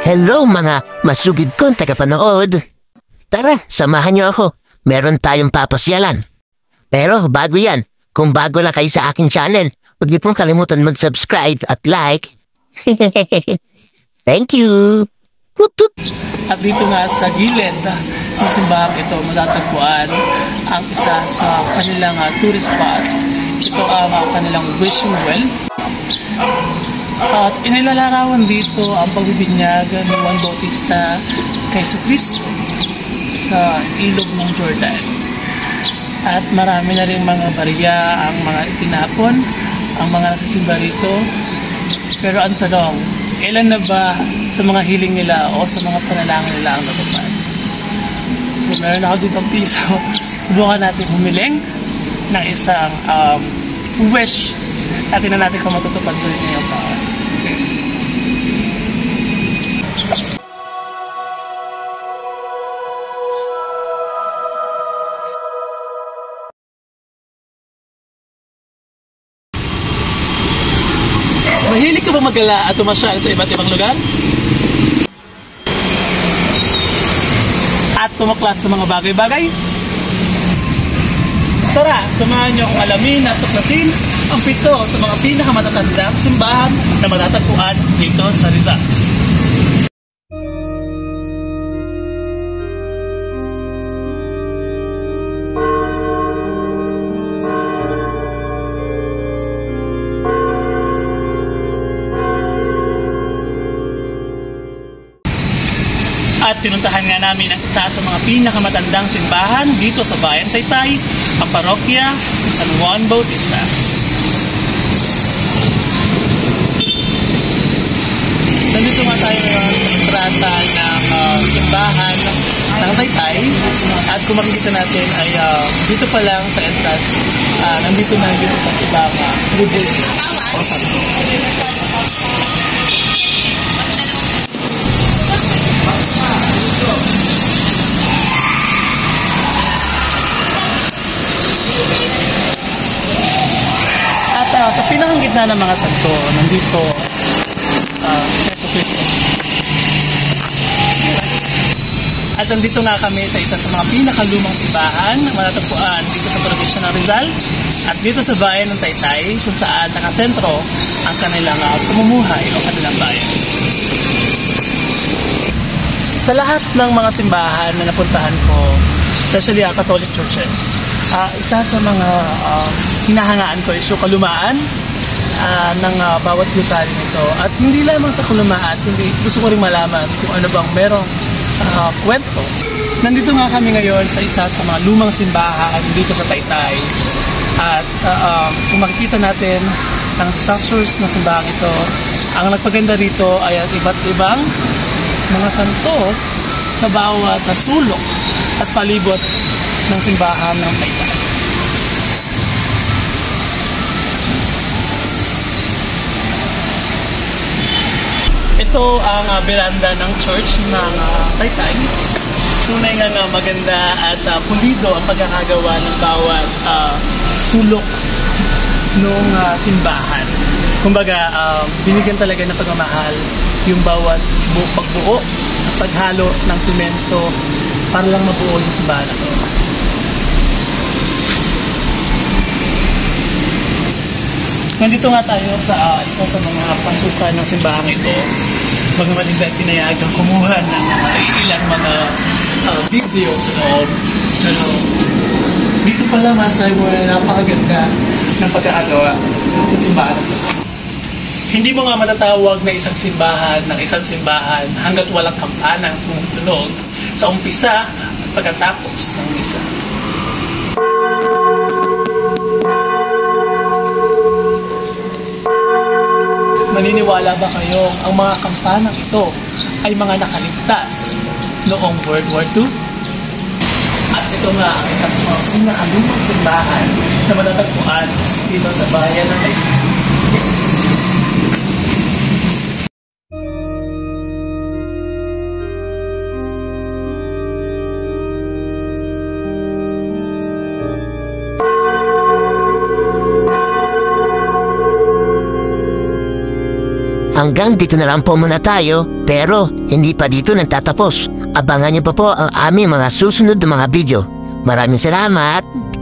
Hello mga masugid kong tagapanood. Tara, samahan niyo ako. Meron tayong papasyalan. Pero bago yan, kung bago lang kayo sa aking channel, huwag niyo pong kalimutan mag-subscribe at like. Thank you. Woop, woop. At dito nga sa gilid ng simbahang ito, matatagpuan ang isa sa kanilang tourist spot. Ito ang kanilang wishing well. At inilalarawan dito ang pagbibinyag ni Juan Bautista kay Jesucristo sa ilog ng Jordan. At marami na rin mga barya ang mga itinapon, ang mga nagsisimba rito. Pero ang tanong, ilan na ba sa mga hiling nila o sa mga panalangin nila ang natupad? So meron ako dito ang piso. Subukan natin humiling ng isang wish. At tingnan natin kung matutupad ko rin ngayong taon. Mahilig ka ba magala at tumasyal sa iba't ibang lugar? At tumaklas ng mga bagay-bagay? Tara, samahan niyo akong alamin at tuklasin ang 7 sa mga pinakamatatandang simbahan na matatagpuan dito sa Rizal. At pinuntahan nga namin ang isa sa mga pinakamatandang simbahan dito sa Bayan Taytay, ang parokya ni San Juan Bautista. Nandito nga tayo ngayon sa entrata ng simbahan ng Taytay. At kung makikita natin ay dito pa lang sa entrance, nandito na yung ibang tribute o santo. Sa pinakang gitna ng mga santo, nandito si Jesucristo. At nandito nga kami sa isa sa mga pinakalumang simbahan na matatagpuan dito sa probinsya ng Rizal at dito sa bayan ng Taytay kung saan nakasentro ang kanilang pamumuhay o kanilang bayan. Sa lahat ng mga simbahan na napuntahan ko, especially Catholic churches, isa sa mga hinahangaan ko is yung kalumaan ng bawat gusali nito. At hindi lamang sa kalumaan, kundi gusto ko rin malaman kung ano bang merong kwento. Nandito nga kami ngayon sa isa sa mga lumang simbahan dito sa Taytay. At kung makikita natin ang structures ng simbahan ito, ang nagpaganda rito ay iba't ibang mga santo sa bawat sulok at palibot ng simbahan ng Taytay. Ito ang veranda ng church ng Taytay. Tunay nga maganda at pulido ang pagkakagawa ng bawat sulok ng simbahan. Kumbaga, binigyan talaga ng pagmamahal yung bawat pagbuo at paghalo ng simento para lang mabuo yung simbahan na ito. Nandito nga tayo sa isa sa mga pasukan ng simbahan ito. Bagamat hindi pinayagang kumuha ng ilang mga video sa loob. Pero dito pala masay mo na napakaganda ng pagkakagawa ng simbahan ito. Hindi mo nga matatawag na isang simbahan ng isang simbahan hanggat walang kampanang tumutunog sa umpisa at pagkatapos ng misa. Maniniwala ba kayong ang mga kampanang ito ay mga nakaligtas noong World War II? At ito nga ang isa sa mga pinakalumang simbahan na matatagpuan dito sa bayan ng Taytay. hanggang dito na lang po muna tayo, pero hindi pa dito nagtatapos. Abangan niyo pa po ang aming mga susunod na mga video. Maraming salamat!